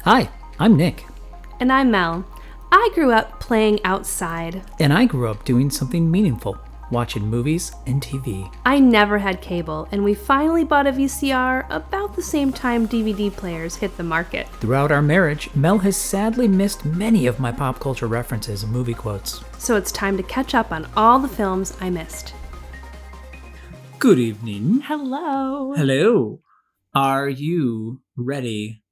Hi, I'm Nick. And I'm Mel. I grew up playing outside. And I grew up doing something meaningful, watching movies and TV. I never had cable, and we finally bought a VCR about the same time DVD players hit the market. Throughout our marriage, Mel has sadly missed many of my pop culture references and movie quotes. So it's time to catch up on all the films I missed. Good evening. Hello. Hello. Are you ready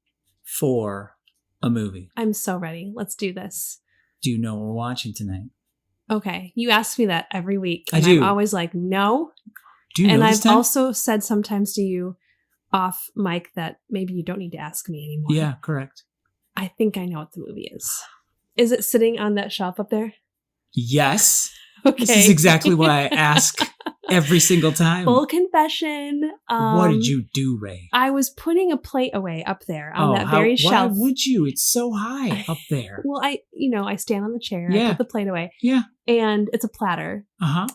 for a movie? I'm so ready. Let's do this. Do you know what we're watching tonight? Okay. You ask me that every week. I And do. I'm always like, no. Do you know And this I've time? also said sometimes to you off mic that maybe you don't need to ask me anymore. Yeah, correct. I think I know what the movie is. Is it sitting on that shelf up there? Yes. Okay. This is exactly what I ask every single time. Full confession. What did you do, Ray? I was putting a plate away up there on that very shelf. Why would you? It's so high up there. Well, I stand on the chair. Yeah. I put the plate away. Yeah. And it's a platter. Uh-huh.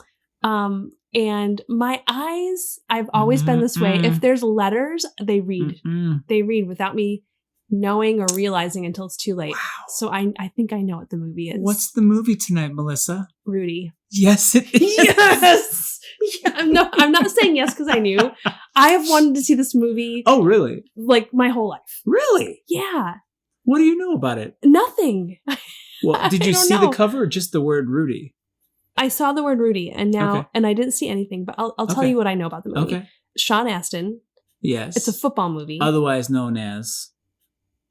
And my eyes, I've always been this way. If there's letters, they read. They read without me knowing or realizing until it's too late. Wow. So I think I know what the movie is. What's the movie tonight, Melissa? Rudy? Yes, it is. Yes. Yeah, I'm not saying yes because I knew. I have wanted to see this movie. Oh, really? Like my whole life. Really? Yeah. What do you know about it? Nothing. Well, did you I don't see know. the cover or just the word Rudy? I saw the word Rudy and now, Okay. and I didn't see anything, but I'll tell Okay. you what I know about the movie. Okay. Sean Astin. Yes. It's a football movie. Otherwise known as.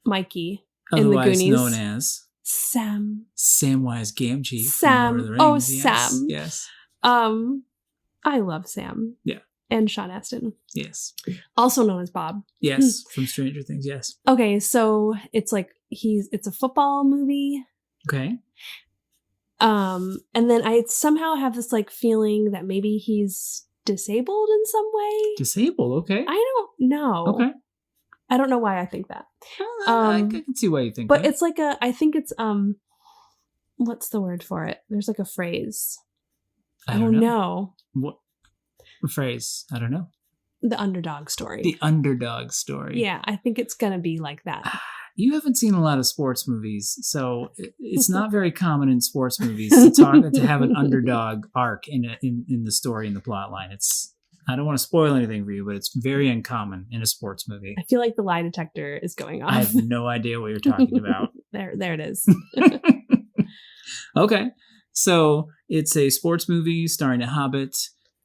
Mikey in the Otherwise Goonies. known as. Sam. Samwise Gamgee. from Sam. Lord of the Oh, Rings. Yes. Sam. Yes. I love Sam. Yeah. And Sean Astin. Yes. Also known as Bob. Yes. From Stranger Things. Yes. Okay, so it's like it's a football movie. Okay. And then I somehow have this like feeling that maybe he's disabled in some way. Disabled. Okay. I don't know. Okay. I don't know why I think that. I can see why you think But that. it's like I think it's what's the word for it? There's like a phrase. I don't know. No. What phrase? I don't know. The underdog story. The underdog story. Yeah, I think it's gonna be like that. You haven't seen a lot of sports movies, so it's not very common in sports movies to have an underdog arc in the story, in the plot line. I don't want to spoil anything for you, but it's very uncommon in a sports movie. I feel like the lie detector is going off. I have no idea what you're talking about. There it is. Okay, so it's a sports movie starring a hobbit,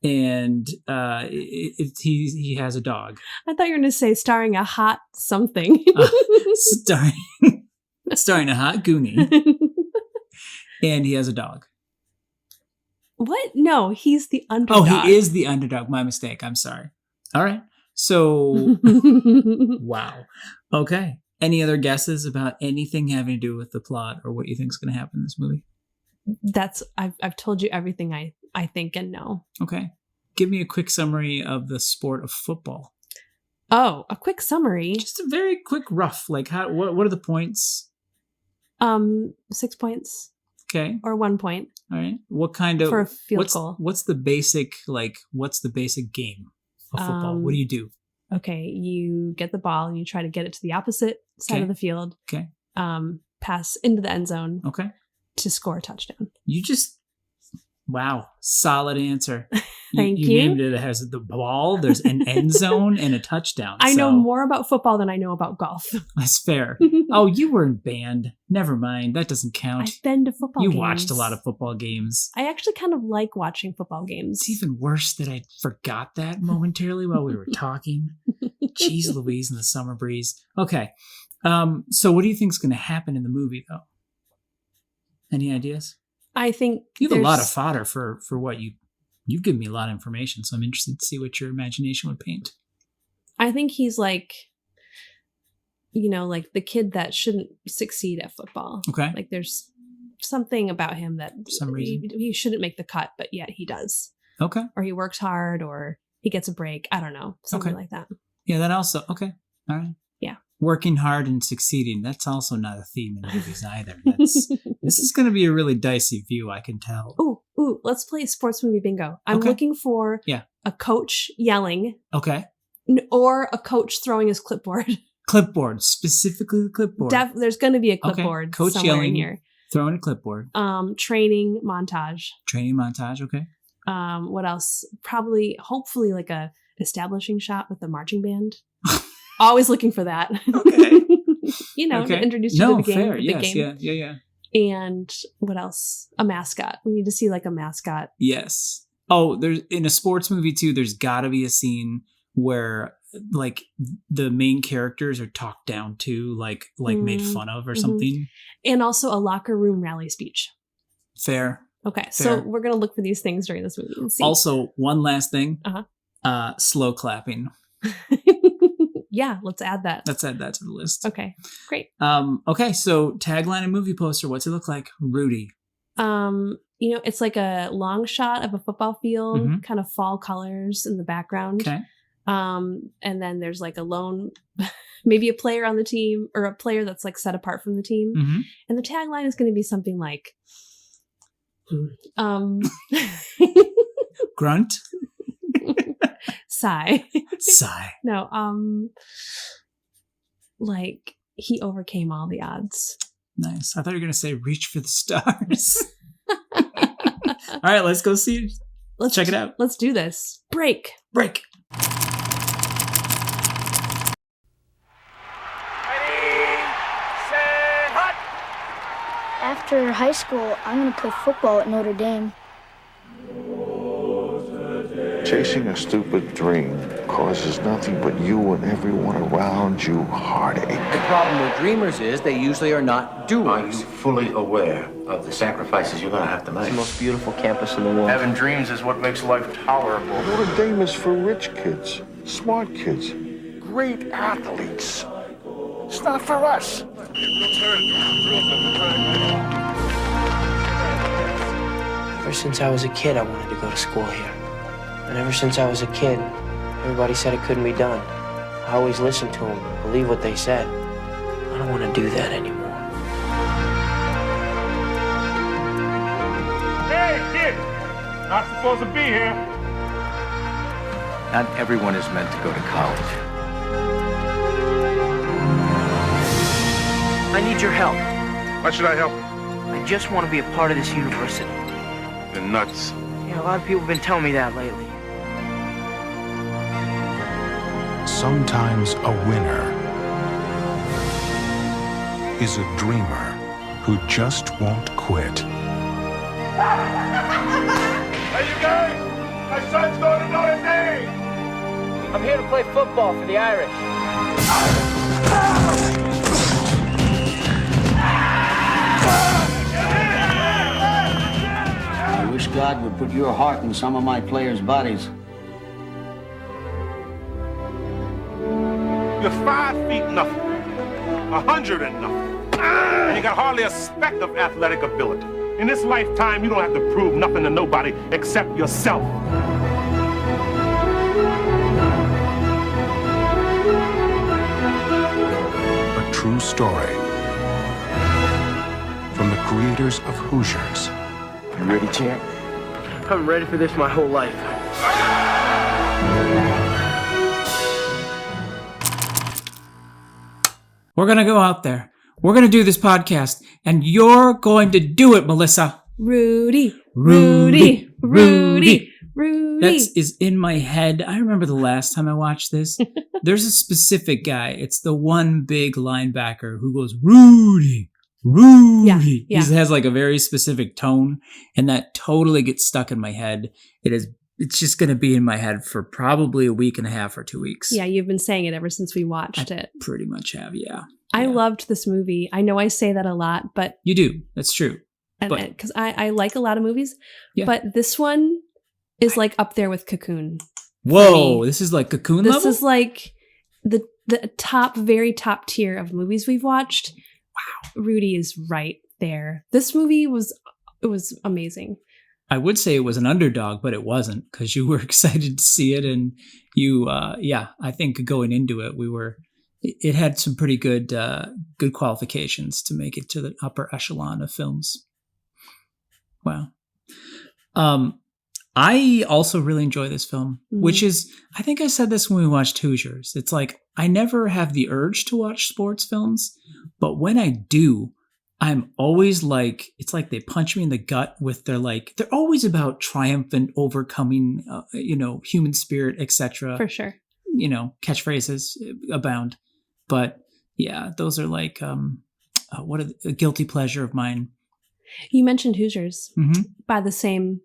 and he has a dog. I thought you were going to say starring a hot something. Starring a hot goonie, and he has a dog. What? No, he's the underdog. Oh, he is the underdog. My mistake. I'm sorry. All right. So, wow. Okay. Any other guesses about anything having to do with the plot or what you think is going to happen in this movie? I've told you everything I think and know. Okay. Give me a quick summary of the sport of football. Oh, a quick summary. Just a very quick rough. Like what are the points? 6 points Okay. or 1 point. All right. What kind of For a field goal. What's the basic game of football? What do you do? Okay, you get the ball and you try to get it to the opposite side Okay. of the field. Okay. Pass into the end zone Okay. to score a touchdown. Wow, solid answer. Thank you. Named it as the ball. There's an end zone and a touchdown. I know so more about football than I know about golf. That's fair. Oh, you were in band. Never mind. That doesn't count. I've been to football games. You watched a lot of football games. I actually kind of like watching football games. It's even worse that I forgot that momentarily while we were talking. Jeez Louise in the summer breeze. Okay. So what do you think is going to happen in the movie, though? Any ideas? I think You have a lot of fodder for what you've given me a lot of information, so I'm interested to see what your imagination would paint. I think he's like, like the kid that shouldn't succeed at football. Okay. Like there's something about him that For some reason. he shouldn't make the cut, but yet he does. Okay. Or he works hard, or he gets a break. I don't know. Something like that. Yeah, that also. Okay. All right. Yeah. Working hard and succeeding. That's also not a theme in movies either. This is going to be a really dicey view, I can tell. Ooh, let's play sports movie bingo. I'm Okay. looking for Yeah. a coach yelling Okay. or a coach throwing his clipboard. clipboard, specifically the clipboard. There's going to be a clipboard Coach somewhere yelling, in here. Throwing a clipboard. Training montage. Training montage, okay. What else? Probably, hopefully, like a establishing shot with the marching band. Always looking for that. Okay. To introduce you to the game. Fair. Yes, yeah. And what else? A mascot. We need to see like a mascot. Yes. Oh, there's in a sports movie too, there's gotta be a scene where like the main characters are talked down to, like made fun of or something. And also a locker room rally speech. Fair. Okay, so we're going to look for these things during this movie and see. Also, one last thing. Slow clapping. Yeah, let's add that. Let's add that to the list. Okay, great. Okay, so tagline and movie poster. What's it look like? Rudy. It's like a long shot of a football field, kind of fall colors in the background. Okay. And then there's like a lone, maybe a player on the team or a player that's like set apart from the team. And the tagline is going to be something like, grunt. Sigh. Sigh. No, like he overcame all the odds. Nice. I thought you were going to say reach for the stars. All right, let's go see it. Let's check it out. Let's do this. Break. After high school, I'm going to play football at Notre Dame. Chasing a stupid dream causes nothing but you and everyone around you heartache. The problem with dreamers is they usually are not doers. Are you fully aware of the sacrifices you're going to have to make? It's the most beautiful campus in the world. Having dreams is what makes life tolerable. Notre Dame is for rich kids, smart kids, great athletes. It's not for us. Ever since I was a kid, I wanted to go to school here. And ever since I was a kid, everybody said it couldn't be done. I always listened to them, believed what they said. I don't want to do that anymore. Hey, kid! Not supposed to be here. Not everyone is meant to go to college. I need your help. Why should I help? I just want to be a part of this university. You're nuts. Yeah, a lot of people have been telling me that lately. Sometimes a winner is a dreamer who just won't quit. Hey, you guys! My son's going to Notre Dame! I'm here to play football for the Irish. I wish God would put your heart in some of my players' bodies. You're 5 feet nothing, 100 and nothing, and you got hardly a speck of athletic ability. In this lifetime, you don't have to prove nothing to nobody except yourself. A true story from the creators of Hoosiers. You ready, champ? I'm ready for this my whole life. We're going to go out there. We're going to do this podcast, and you're going to do it, Melissa. Rudy. That is in my head. I remember the last time I watched this. There's a specific guy. It's the one big linebacker who goes, Rudy. Yeah. He has like a very specific tone, and that totally gets stuck in my head. It's just going to be in my head for probably a week and a half or 2 weeks. Yeah, you've been saying it ever since we watched it. Pretty much have, yeah. I loved this movie. I know I say that a lot, but... You do. That's true. Because I like a lot of movies, but this one is like up there with Cocoon. Whoa, this is like Cocoon level? This is like the top, very top tier of movies we've watched. Wow. Rudy is right there. This movie was amazing. I would say it was an underdog, but it wasn't, because you were excited to see it, and you, I think going into it, it had some pretty good qualifications to make it to the upper echelon of films. Wow. I also really enjoy this film, which is, I think I said this when we watched Hoosiers. It's like, I never have the urge to watch sports films, but when I do, I'm always like, it's like they punch me in the gut with their like, they're always about triumphant overcoming, human spirit, etc. For sure. Catchphrases abound. But yeah, those are like, a guilty pleasure of mine. You mentioned Hoosiers by the same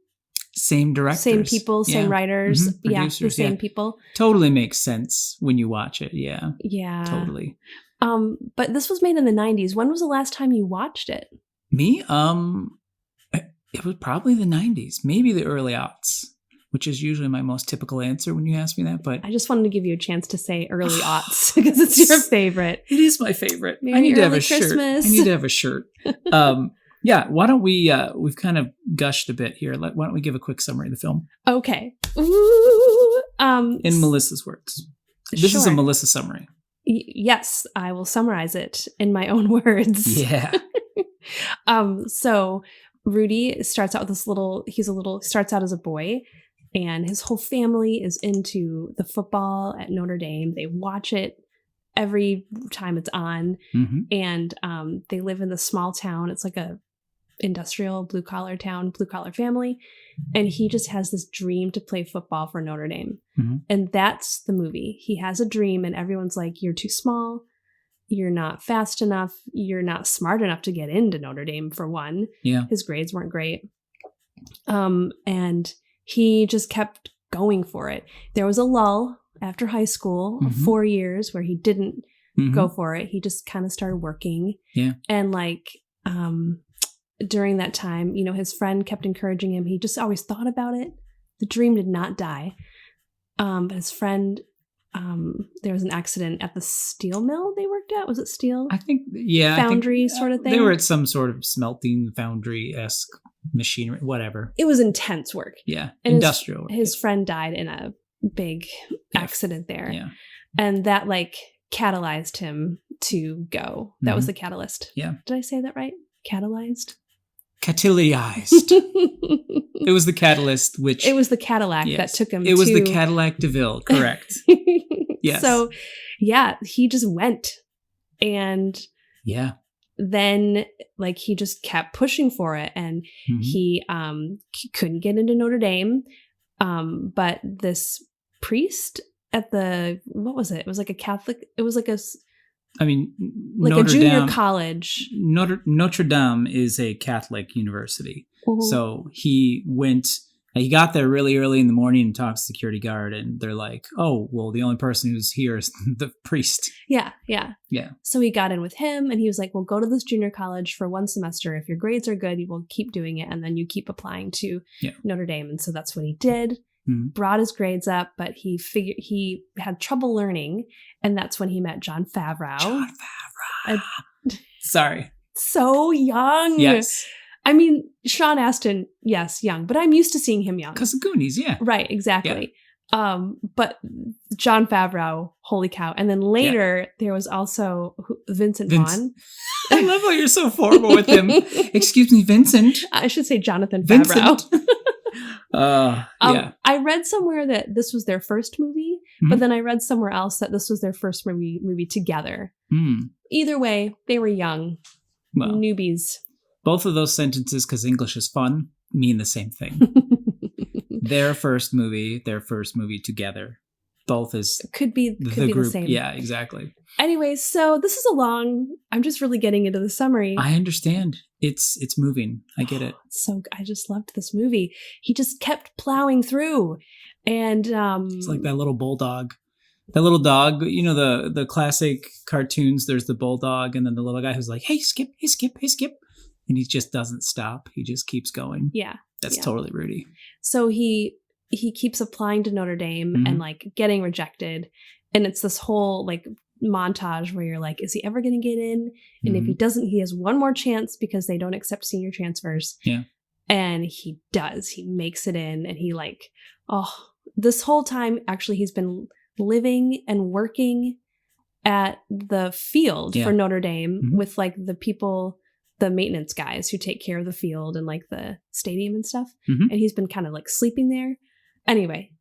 directors, same people, same writers, the same people. Totally makes sense when you watch it. Yeah, totally. But this was made in the 90s. When was the last time you watched it? Me, it was probably the 90s, maybe the early aughts, which is usually my most typical answer when you ask me that. But I just wanted to give you a chance to say early aughts because it's your favorite. It is my favorite. Maybe I need to have a Christmas. shirt. I need to have a shirt. Yeah, why don't we, we've kind of gushed a bit here. Why don't we give a quick summary of the film? Okay. Ooh, in Melissa's words. This is a Melissa summary. Yes, I will summarize it in my own words. Yeah. So Rudy starts out with starts out as a boy, and his whole family is into the football at Notre Dame. They watch it every time it's on. And they live in the small town. It's like a industrial blue collar family, and he just has this dream to play football for Notre Dame. And that's the movie. He has a dream, and everyone's like, you're too small, you're not fast enough, you're not smart enough to get into Notre Dame, for one. His grades weren't great, and he just kept going for it. There was a lull after high school, 4 years where he didn't go for it. He just kind of started working, and during that time, his friend kept encouraging him. He just always thought about it. The dream did not die. But his friend, there was an accident at the steel mill they worked at. Was it steel? I think, yeah. Foundry sort of thing. They were at some sort of smelting foundry-esque machinery, whatever. It was intense work. Yeah, and industrial work. His friend died in a big accident there. Yeah. And that catalyzed him to go. That was the catalyst. Yeah. Did I say that right? Catalyzed? Catalyzed. It was the catalyst, which... It was the Cadillac that took him It was the Cadillac DeVille, correct. Yes. So, yeah, he just went. And then, he just kept pushing for it. And he couldn't get into Notre Dame. But this priest at the... What was it? It was like a Catholic... It was like a... Notre a junior Dame, college. Notre Dame is a Catholic university. So he got there really early in the morning and talked to the security guard, and they're like, oh, well, the only person who's here is the priest. Yeah. So he got in with him, and he was like, well, go to this junior college for one semester. If your grades are good, you will keep doing it, and then you keep applying to Notre Dame. And so that's what he did. Brought his grades up, but he had trouble learning, and that's when he met Jon Favreau. Sorry. So young. Yes. Sean Astin, yes, young, but I'm used to seeing him young. Because of Goonies, yeah. Right, exactly. Yeah. But Jon Favreau, holy cow. And then later, there was also Vincent Vaughn. I love how you're so formal with him. Excuse me, Vincent. I should say Jonathan Favreau. Yeah. I read somewhere that this was their first movie, but then I read somewhere else that this was their first movie together. Either way, they were young, newbies. Both of those sentences, because English is fun, mean the same thing. Their first movie together. Both is could be the same. Yeah, exactly. Anyways, so this is I'm just really getting into the summary. I understand. It's moving. I get it. So I just loved this movie. He just kept plowing through. And it's like that little bulldog. That little dog, the classic cartoons, there's the bulldog and then the little guy who's like, hey, Skip, hey, Skip, hey, Skip. And he just doesn't stop. He just keeps going. Yeah. That's totally Rudy. So he keeps applying to Notre Dame and getting rejected. And it's this whole montage where you're like, is he ever going to get in? And if he doesn't, he has one more chance because they don't accept senior transfers. Yeah. And he does. He makes it in, and he this whole time, actually, he's been living and working at the field for Notre Dame with the people the maintenance guys who take care of the field and like the stadium and stuff. Mhm. And he's been kind of like sleeping there. Anyway,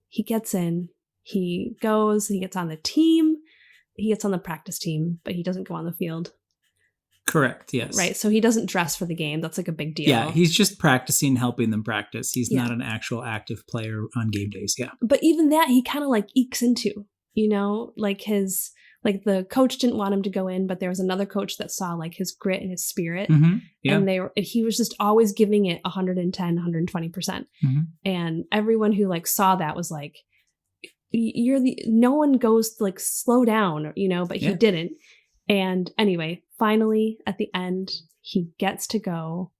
he gets in, he goes, he gets on the team, he gets on the practice team, but he doesn't go on the field. Correct. Yes. Right. So he doesn't dress for the game. That's like a big deal. Yeah, he's just practicing, helping them practice. He's Yeah. not an actual active player on game days. Yeah. But even that he kind of like ekes into, you know, like the coach didn't want him to go in, but there was another coach that saw like his grit and his spirit. Mm-hmm. Yeah. And he was just always giving it 110, 120%. Mhm. And everyone who like saw that was like, no one goes to like slow down, you know, but he Yeah. didn't. And anyway, finally at the end, he gets to go,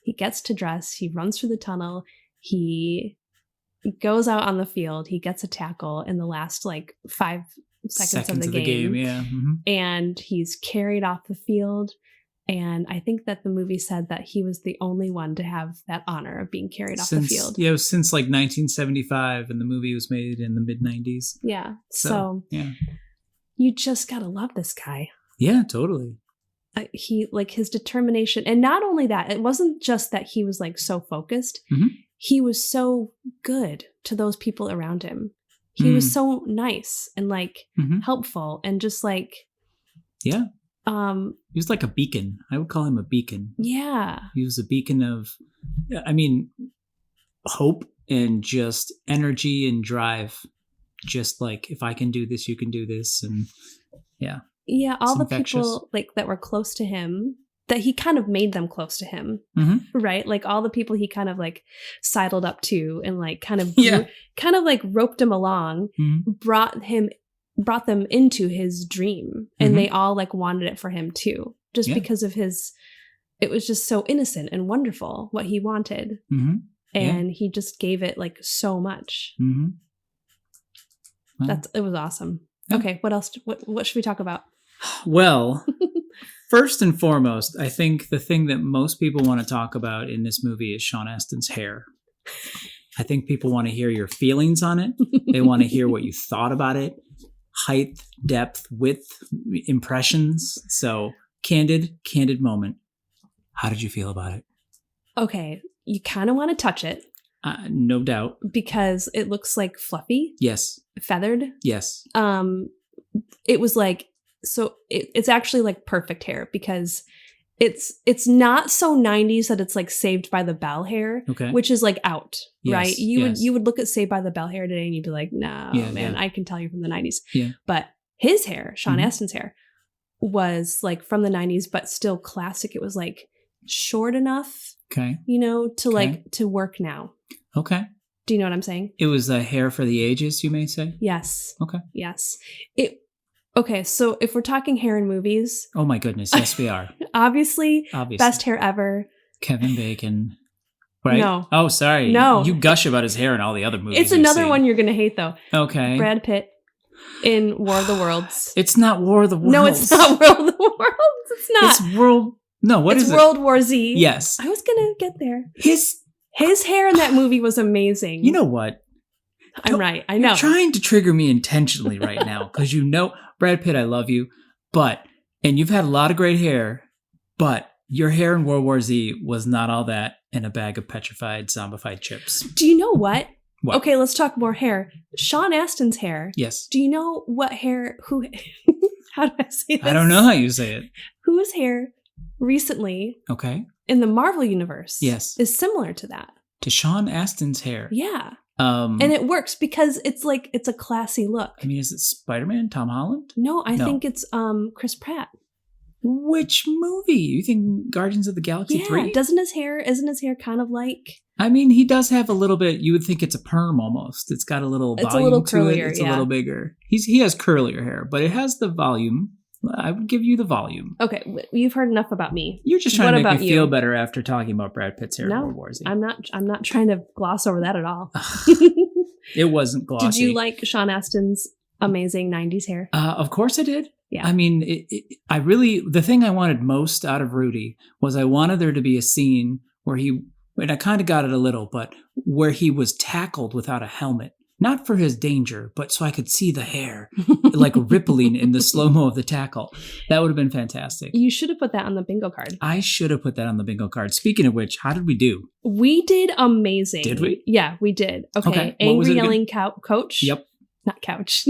he gets to dress, he runs through the tunnel, he goes out on the field, he gets a tackle in the last like 5 seconds of the game. Yeah. Mhm. And he's carried off the field. And I think that the movie said that he was the only one to have that honor of being carried off the field. Yeah, it was since like 1975, and the movie was made in the mid 90s. Yeah. So yeah. you just gotta love this guy. Yeah, totally. He like his determination, and not only that, it wasn't just that he was like so focused. Mhm. He was so good to those people around him. He was so nice and like Mhm. helpful and just like Yeah. He was like a beacon. I would call him a beacon. yeah. He was a beacon of, I mean, hope and just energy and drive. Just like, if I can do this, you can do this. And yeah. Yeah, all It's the infectious. people like that were close to him, that he kind of made them close to him, Mhm. right? Like all the people he kind of like sidled up to and like kind of Yeah. kind of like roped him along, Mhm. brought them into his dream, and Mhm. they all like wanted it for him too, just Yeah. because of it was just so innocent and wonderful what he wanted, Mhm. Yeah. and he just gave it like so much. Mhm. Well, It was awesome. Yeah. Okay, what else? What should we talk about? Well, first and foremost, I think the thing that most people want to talk about in this movie is Sean Astin's hair. I think people want to hear your feelings on it. They want to hear what you thought about it. Height, depth, width, impressions. So, candid moment. How did you feel about it? Okay, you kind of want to touch it No doubt. because it looks like fluffy, Yes. feathered. Yes. It was like, so it's actually like perfect hair because it's not so 90s that it's like Saved by the Bell hair, Okay. which is like out, Yes, right? You would look at Saved by the Bell hair today and you'd be like, no, Yeah, man, yeah. I can tell you from the 90s. Yeah. But his hair, Sean Mhm. Astin's hair, was like from the 90s, but still classic. It was like short enough, Okay. you know, to Okay. like to work now. Okay. Do you know what I'm saying? It was a hair for the ages, you may say? Yes. Okay. Yes. Okay, so if we're talking hair in movies, Oh my goodness. Yes, we are. obviously, Obviously. best hair ever. Kevin Bacon. Right? No. Oh, sorry. No. You gush about his hair in all the other movies. It's we've another seen. one you're gonna hate though. Okay. Brad Pitt in War of the Worlds. It's not War of the Worlds. No, it's not War of the Worlds. It's not. It's World. No, what it's is World War Z. it? Yes. I was gonna get there. His hair in that movie was amazing. You know what? I'm right. I know. You're trying to trigger me intentionally right now because you know, Brad Pitt, I love you, and you've had a lot of great hair, but your hair in World War Z was not all that in a bag of petrified, zombified chips. Do you know what? What? Okay, let's talk more hair. Sean Astin's hair. Yes. Do you know what hair? Who? How do I say this? I don't know how you say it. Whose hair recently Okay. in the Marvel universe? Yes. is similar to that. To Sean Astin's hair. Yeah. And And it works because it's a classy look. I mean, is it Spider-Man, Tom Holland? No, I No. think it's Chris Pratt. Which movie? You think Guardians of the Galaxy Yeah, 3? isn't his hair kind of like I mean, he does have a little bit. You would think it's a perm almost. It's got a little It's a volume little to curlier, it. It's yeah. a little bigger. He has curlier hair, but it has the volume. I would give you the volume. Okay, you've heard enough about me. You're just trying What to make about me you? feel better after talking about Brad Pitt's hair in No, World War Z. I'm not trying to gloss over that at all. It wasn't glossy. Did you like Sean Astin's amazing 90s hair? Of course I did. Yeah. I mean, the thing I wanted most out of Rudy was I wanted there to be a scene where and I kind of got it a little, but where he was tackled without a helmet. not for his danger, but so I could see the hair like rippling in the slow-mo of the tackle. That would have been fantastic. You should have put that on the bingo card. I should have put that on the bingo card. Speaking of which, how did we do? We did amazing. Did we? Yeah, we did. Okay. What was Angry it again? yelling coach. Yep. Not couch.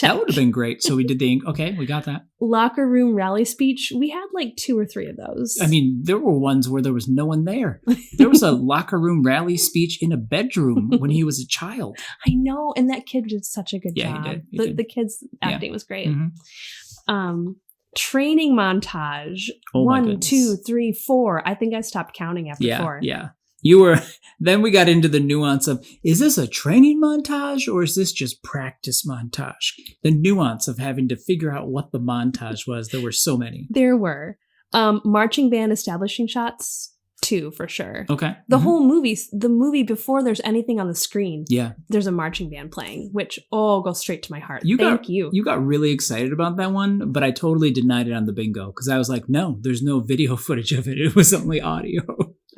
That would have been great. So we did okay, we got that. Locker room rally speech. We had like 2 or 3 of those. I mean, there were ones where there was no one there. There was a locker room rally speech in a bedroom when he was a child. I know. And that kid did such a good job. He did. He did. The kid's acting was great. Mm-hmm. Training montage. Oh, my 1, goodness. 2, 3, 4. I think I stopped counting after 4. Yeah. You were, then we got into the nuance of, is this a training montage or is this just practice montage? The nuance of having to figure out what the montage was. There were so many. There were. Marching band establishing shots, 2 for sure. Okay. The whole movie, the movie before there's anything on the screen, Yeah. there's a marching band playing, which goes straight to my heart. You You got really excited about that one, but I totally denied it on the bingo because I was like, no, there's no video footage of it. It was only audio.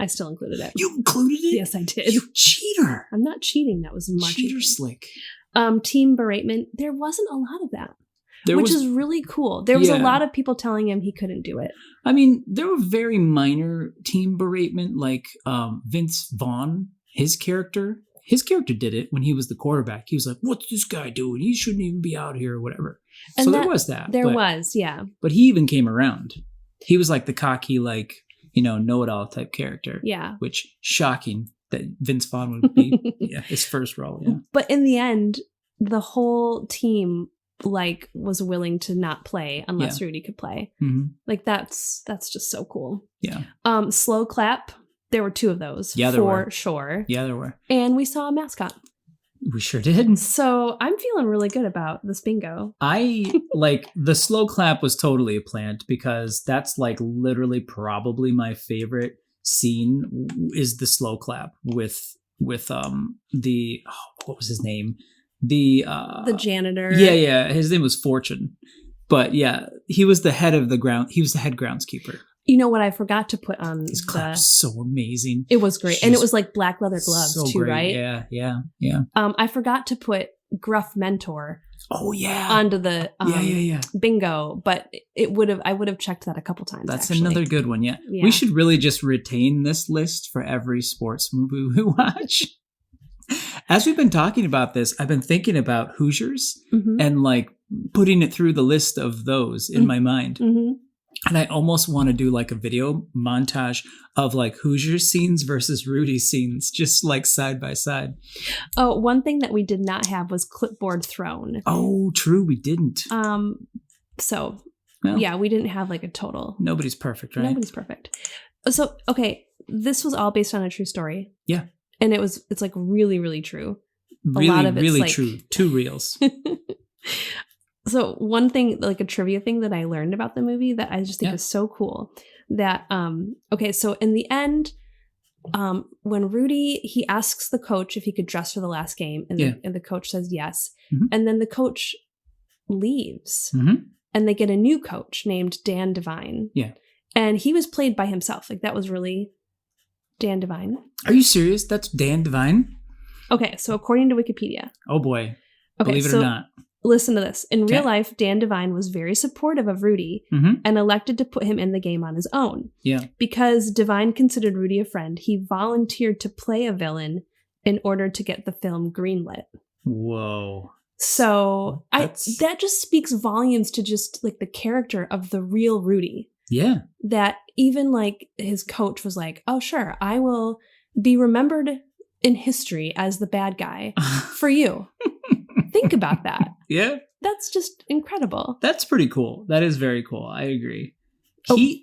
I still included it. You included it? Yes, I did. You cheater. I'm not cheating. That was marching. Cheater slick. Team beratement. There wasn't a lot of that, There which was, is really cool. There was a Yeah. lot of people telling him he couldn't do it. I mean, there were very minor team beratement, like Vince Vaughn, his character did it when he was the quarterback. He was like, what's this guy doing? He shouldn't even be out here or whatever. And so that- there was that. There but, was, yeah. But he even came around. He was like the cocky, like, know-it-all type character. Yeah. Which, shocking that Vince Vaughn would be his first role. Yeah. But in the end, the whole team was willing to not play unless Rudy could play. Mm-hmm. Like that's just so cool. Yeah. Slow clap. There were 2 of those. Yeah, there were. For sure. Yeah, there were. And we saw a mascot. We sure did. So I'm feeling really good about this bingo. I the slow clap was totally a plant because that's like literally probably my favorite scene is the slow clap with the what was his name? The janitor. Yeah, his name was Fortune. But yeah, he was the head of he was the head groundskeeper. You know what I forgot to put on His clap was so amazing. It was great. And it was like black leather gloves so too, great. right? Yeah. I forgot to put gruff mentor Oh yeah. onto the yeah. bingo, but I would have checked that a couple times. That's actually. another good one. Yeah. Yeah. We should really just retain this list for every sports movie we watch. As we've been talking about this, I've been thinking about Hoosiers and like putting it through the list of those in my mind. Mm-hmm. And I almost want to do like a video montage of like Hoosiers scenes versus Rudy scenes, just like side by side. Oh, one thing that we did not have was clipboard thrown. Oh, true. We didn't. So Well, yeah, we didn't have like a total. Nobody's perfect, right? Nobody's perfect. So, okay, this was all based on a true story. Yeah. And it's like really, really true. Really, a lot of it's really like... true. 2 reels. So one thing, like a trivia thing that I learned about the movie that I just think is so cool that, okay, so in the end, when Rudy, he asks the coach if he could dress for the last game and the coach says yes. Mm-hmm. And then the coach leaves Mm-hmm. and they get a new coach named Dan Devine. Yeah. And he was played by himself. Like that was really Dan Devine. Are you serious? That's Dan Devine? Okay. So according to Wikipedia. Oh boy. Okay, Believe it so or not. Listen to this. In real Okay. life, Dan Devine was very supportive of Rudy Mm-hmm. and elected to put him in the game on his own. Yeah. Because Devine considered Rudy a friend, he volunteered to play a villain in order to get the film greenlit. Whoa. So That's- that just speaks volumes to just like the character of the real Rudy. Yeah. That even like his coach was like, oh, sure, I will be remembered in history as the bad guy for you. Think about that. Yeah. That's just incredible. That's pretty cool. That is very cool. I agree.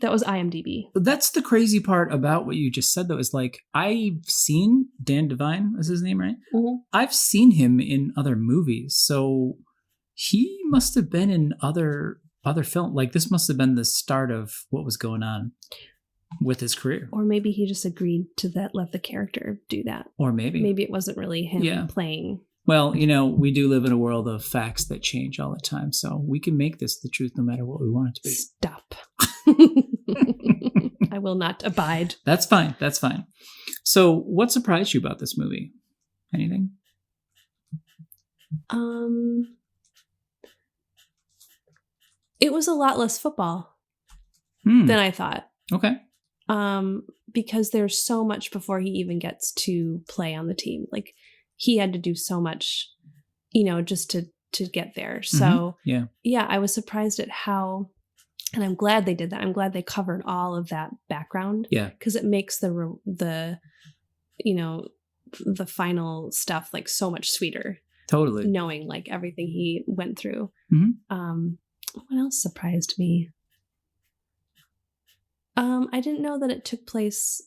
That was IMDb. That's the crazy part about what you just said, though, is like, I've seen Dan Devine, is his name, right? Mm-hmm. I've seen him in other movies. So he must have been in other film. Like, this must have been the start of what was going on with his career. Or maybe he just agreed to let the character do that. Or maybe. Maybe it wasn't really him playing. Well, we do live in a world of facts that change all the time. So we can make this the truth no matter what we want it to be. Stop. I will not abide. That's fine. That's fine. So what surprised you about this movie? Anything? It was a lot less football Hmm. than I thought. Okay. Because there's so much before he even gets to play on the team. Like he had to do so much, just to get there. So Yeah. I was surprised at how, and I'm glad they did that. I'm glad they covered all of that background. Yeah. Because it makes the final stuff like so much sweeter. Totally. Knowing like everything he went through. Mm-hmm. What else surprised me? I didn't know that it took place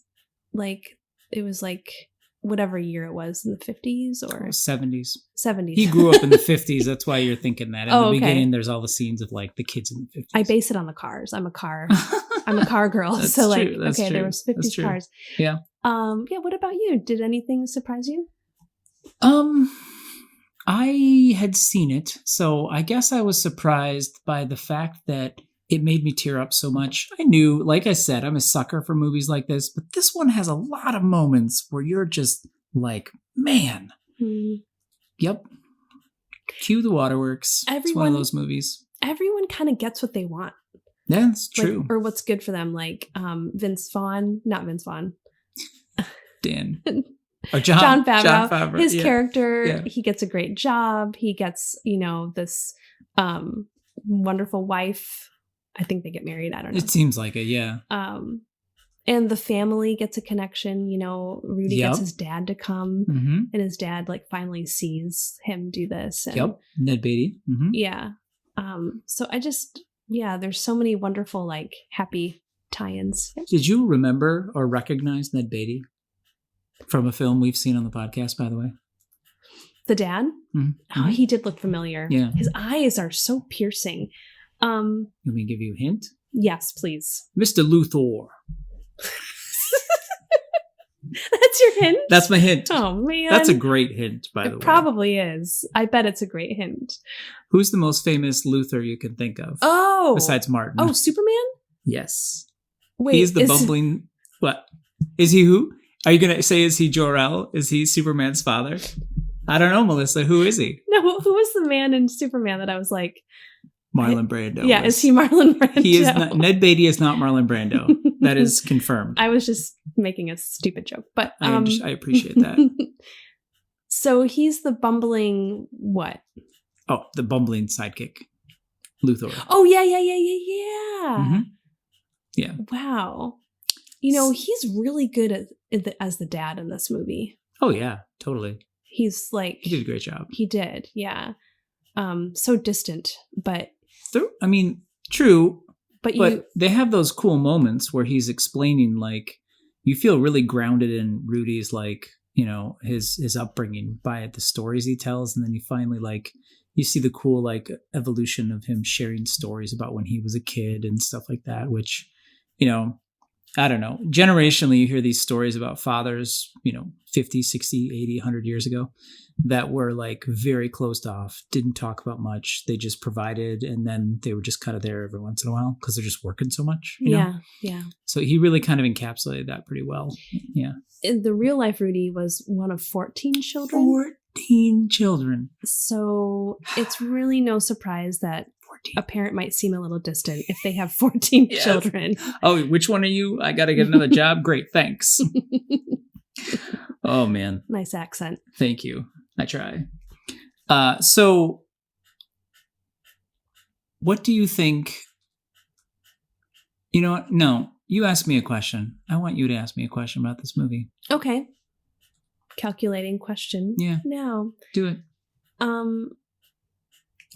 like it was like whatever year it was in the 50s or 70s. 70s. He grew up in the 50s. That's why you're thinking that. In the okay. beginning, there's all the scenes of like the kids in the 50s. I base it on the cars. I'm a car girl. That's so like, true. That's okay, true. there was 50s cars. Yeah. What about you? Did anything surprise you? I had seen it, so I guess I was surprised by the fact that it made me tear up so much. I knew, like I said, I'm a sucker for movies like this, but this one has a lot of moments where you're just like, man. Yep. Cue the waterworks. It's one of those movies. Everyone kind of gets what they want. Yeah, it's true. Like, or what's good for them. Like not Vince Vaughn. Dan. Or John Favreau. His character, he gets a great job. He gets, this wonderful wife. I think they get married. I don't know. It seems like it, yeah. And the family gets a connection. Rudy gets his dad to come, and his dad like finally sees him do this. And, Ned Beatty. Mm-hmm. Yeah. So I just, there's so many wonderful like happy tie-ins. Did you remember or recognize Ned Beatty from a film we've seen on the podcast, by the way? The dad? Mm-hmm. Oh, he did look familiar. Yeah. His eyes are so piercing. Let me give you a hint. Yes, please. Mr. Luthor. That's your hint? That's my hint. Oh, man. That's a great hint, by the way. It probably is. I bet it's a great hint. Who's the most famous Luthor you can think of? Oh. Besides Martin. Oh, Superman? Yes. Wait. He's the bumbling... What? Is he who? Are you going to say, is he Jor-El? Is he Superman's father? I don't know, Melissa. Who is he? No, who was the man in Superman that I was like... Marlon Brando. Yeah, is he Marlon Brando? He is not. Ned Beatty is not Marlon Brando. That is confirmed. I was just making a stupid joke, but I appreciate that. So he's the bumbling what? Oh, the bumbling sidekick, Luthor. Oh yeah. Mm-hmm. Yeah. Wow. He's really good as the dad in this movie. Oh yeah, totally. He's like he did a great job. He did, yeah. So distant, but. True, but they have those cool moments where he's explaining, like, you feel really grounded in Rudy's, like, his upbringing by the stories he tells, and then you finally, like, you see the cool, like, evolution of him sharing stories about when he was a kid and stuff like that, which, I don't know. Generationally, you hear these stories about fathers, 50, 60, 80, 100 years ago that were like very closed off, didn't talk about much. They just provided, and then they were just kind of there every once in a while because they're just working so much. You know? Yeah. So he really kind of encapsulated that pretty well. Yeah. The real life Rudy was one of 14 children. 14 children. So it's really no surprise that a parent might seem a little distant if they have 14 children. Oh, which one are you? I got to get another job. Great. Thanks. Oh, man. Nice accent. Thank you. I try. So what do you think? You know what? No, you asked me a question. I want you to ask me a question about this movie. Okay. Calculating question. Yeah. Now. Do it. I'm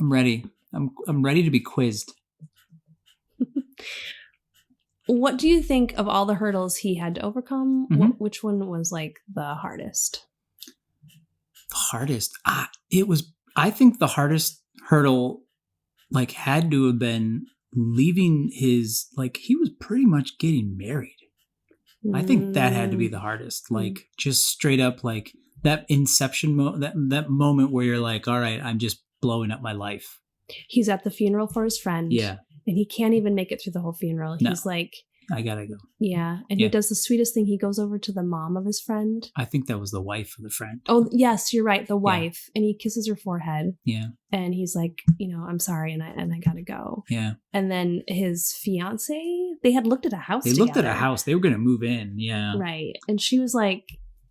ready. I'm ready to be quizzed. What do you think of all the hurdles he had to overcome? Mm-hmm. Which one was like the hardest? The hardest? I think the hardest hurdle like had to have been leaving his, like, he was pretty much getting married. I think that had to be the hardest. Like, just straight up, like, that inception, that moment where you're like, all right, I'm just blowing up my life. He's at the funeral for his friend. Yeah. And he can't even make it through the whole funeral. No. He's like, I gotta go. Yeah. And Yeah. he does the sweetest thing. He goes over to the mom of his friend. I think that was the wife of the friend. Oh, yes, you're right. The wife. And he kisses her forehead. Yeah. And he's like, I'm sorry. And I gotta go. Yeah. And then his fiance, they had looked at a house They looked at a house. They were going to move in. Yeah. Right. And she was like,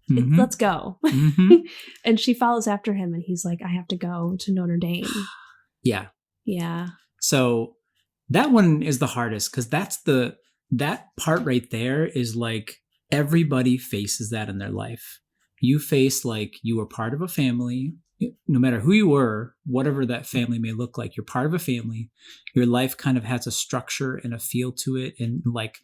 Mhm. let's go. Mhm. And she follows after him and he's like, I have to go to Notre Dame. Yeah. Yeah. So that one is the hardest because that part right there is like everybody faces that in their life. You face like you were part of a family, no matter who you were, whatever that family may look like, you're part of a family. Your life kind of has a structure and a feel to it, and like,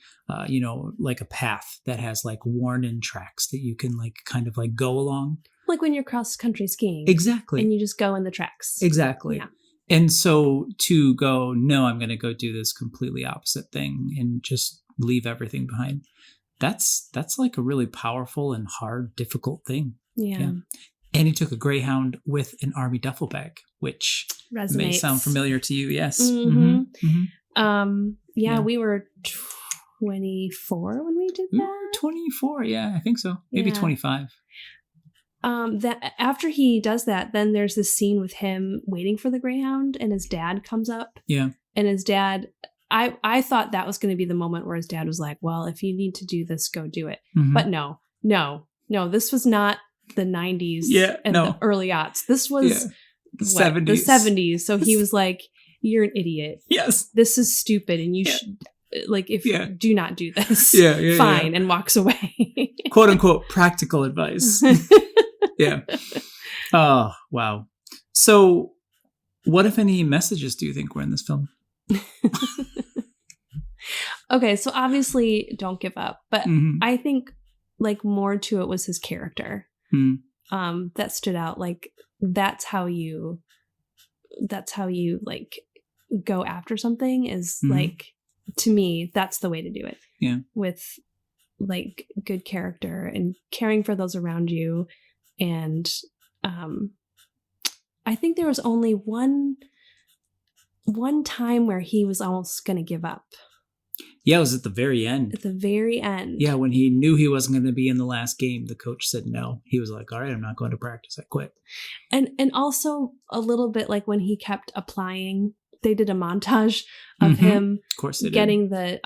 like a path that has like worn in tracks that you can like kind of like go along. Like when you're cross country skiing. Exactly. And you just go in the tracks. Exactly. Yeah. And so to go, no, I'm going to go do this completely opposite thing and just leave everything behind. That's like a really powerful and hard, difficult thing. Yeah. And he took a Greyhound with an Army duffel bag, which Resonates. may sound familiar to you. Yes. Mhm. Mhm. Yeah, we were 24 when we did that. 24. Yeah, I think so. Maybe Yeah. 25. That after he does that, then there's this scene with him waiting for the Greyhound, and his dad comes up. Yeah. And his dad, I thought that was going to be the moment where his dad was like, "Well, if you need to do this, go do it." Mhm. But no, this was not the 90s and no. the early aughts. This was The 70s. The 70s. So he was like, "You're an idiot. Yes. This is stupid, and you should do not do this." Yeah. Fine, and walks away. Quote unquote practical advice. Yeah. Oh, wow. So, what, if any, messages do you think were in this film? Okay, so obviously, don't give up. But Mhm. I think like more to it was his character Mm. that stood out. Like that's how you like go after something is Mhm. like, to me, that's the way to do it. Yeah. With like good character and caring for those around you. And I think there was only one time where he was almost going to give up. Yeah, it was at the very end. At the very end. Yeah, when he knew he wasn't going to be in the last game, the coach said no. He was like, all right, I'm not going to practice. I quit. And also a little bit like when he kept applying, they did a montage of Mhm. him Of course they did. getting the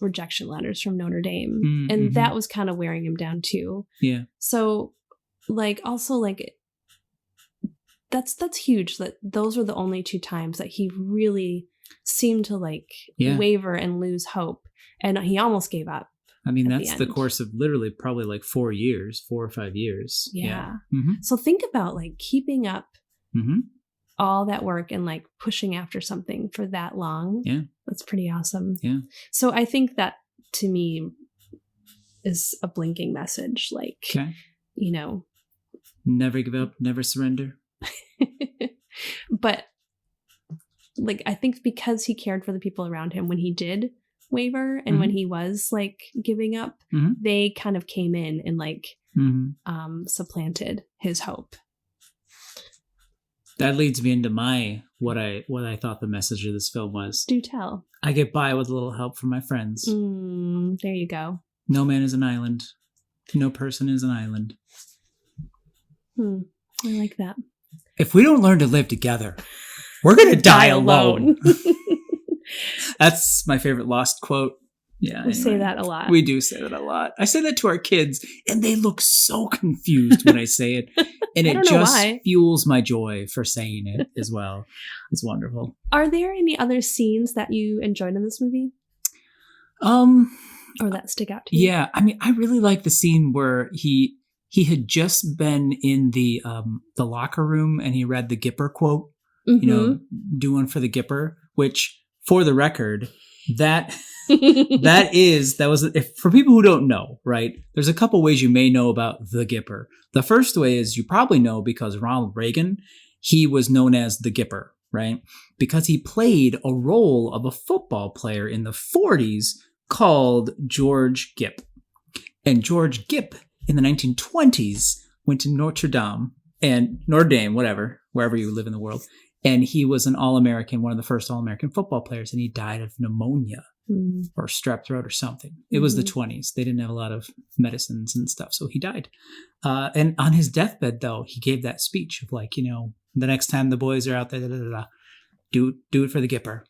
rejection letters from Notre Dame. Mhm. And that was kind of wearing him down too. Yeah. So like also like that's huge that those were the only two times that he really seemed to like waver and lose hope. And he almost gave up. I mean, at that's the the end. course of literally probably like 4 or 5 years. Yeah. Mm-hmm. So think about like keeping up Mm-hmm. all that work and like pushing after something for that long. Yeah. That's pretty awesome. Yeah. So I think that to me is a blinking message. Like, Okay. Never give up, never surrender. But like, I think because he cared for the people around him when he did waver and when he was like giving up, Mhm. they kind of came in and like Mm-hmm. supplanted his hope. That leads me into what I thought the message of this film was. Do tell. I get by with a little help from my friends. There you go. No man is an island. No person is an island. I like that. If we don't learn to live together, we're going to die alone. That's my favorite Lost quote. Yeah. We say that a lot. We do say that a lot. I say that to our kids, and they look so confused when I say it. And I it don't know just why. fuels my joy for saying it as well. It's wonderful. Are there any other scenes that you enjoyed in this movie or that stick out to you? Yeah. I mean, I really like the scene where he had just been in the locker room and he read the Gipper quote, do one for the Gipper, which for the record, that was if for people who don't know, right? There's a couple ways you may know about the Gipper. The first way is you probably know because Ronald Reagan, he was known as the Gipper, right? Because he played a role of a football player in the 40s called George Gipp. And George Gipp in the 1920s went to Notre Dame, whatever, wherever you live in the world. And he was an All-American, one of the first All-American football players, and he died of pneumonia or strep throat or something. It was the 20s. They didn't have a lot of medicines and stuff. So he died. And on his deathbed, though, he gave that speech of like, the next time the boys are out there, do it for the Gipper.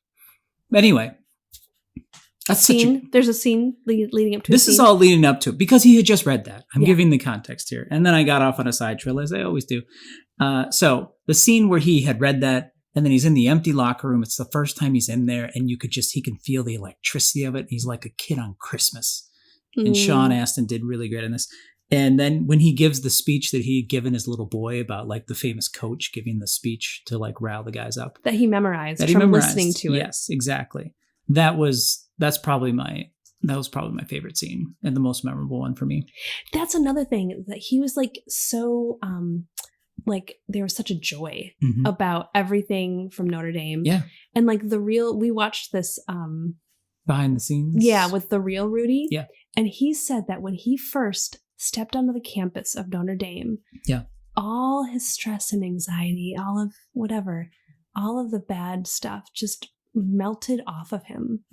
Anyway, that's There's a scene leading up to this is all leading up to it because he had just read that. I'm giving the context here. And then I got off on a side trail as I always do. So the scene where he had read that and then he's in the empty locker room. It's the first time he's in there and he can feel the electricity of it. He's like a kid on Christmas. And Sean Astin did really great in this. And then when he gives the speech that he had given his little boy about like the famous coach giving the speech to like rile the guys up. That he memorized from listening to it. Yes, exactly. That was probably my favorite scene and the most memorable one for me. That's another thing that he was like so like there was such a joy about everything from Notre Dame. Yeah. And like we watched this behind the scenes. Yeah, with the real Rudy. Yeah. And he said that when he first stepped onto the campus of Notre Dame, all his stress and anxiety, all of the bad stuff just melted off of him.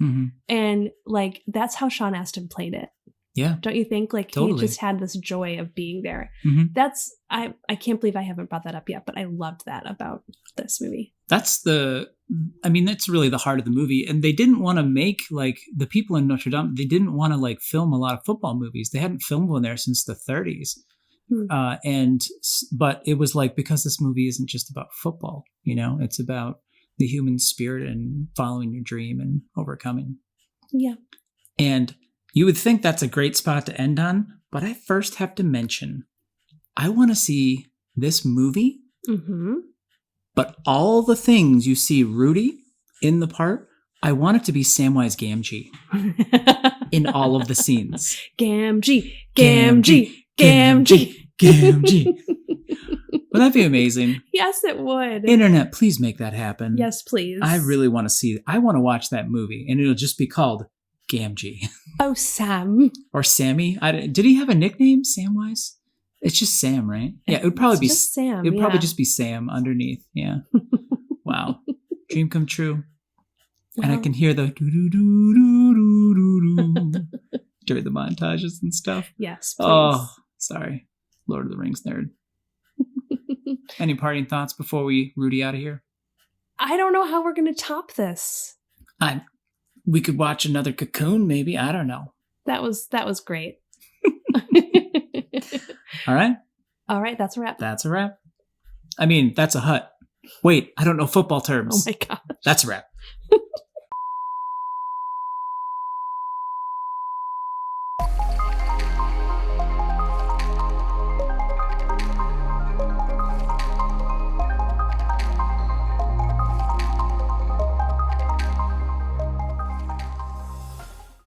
And like that's how Sean Astin played it. Yeah. Don't you think? Like totally. He just had this joy of being there. That's I can't believe I haven't brought that up yet, but I loved that about this movie. That's really the heart of the movie. And they didn't want to make like the people in Notre Dame, they didn't want to like film a lot of football movies. They hadn't filmed one there since the 30s. But it was like, because this movie isn't just about football, it's about the human spirit and following your dream and overcoming. Yeah. And you would think that's a great spot to end on, but I first have to mention, I want to see this movie, but all the things you see Rudy in the part, I want it to be Samwise Gamgee in all of the scenes. Gamgee. Would that be amazing? Yes, it would. Internet, please make that happen. Yes, please. I really want to see. I want to watch that movie, and it'll just be called Gamgee. Oh, Sam. Or Sammy. Did he have a nickname, Samwise? It's just Sam, right? Yeah, it would probably be just Sam. It would probably just be Sam underneath. Yeah. Wow. Dream come true. Well, and I can hear the do-do-do-do-do-do during the montages and stuff. Yes, please. Oh, sorry. Lord of the Rings nerd. Any parting thoughts before we Rudy out of here? I don't know how we're going to top this. We could watch another Cocoon, maybe. I don't know. That was great. All right. All right. That's a wrap. That's a wrap. I mean, that's a hut. Wait, I don't know football terms. Oh my gosh. That's a wrap.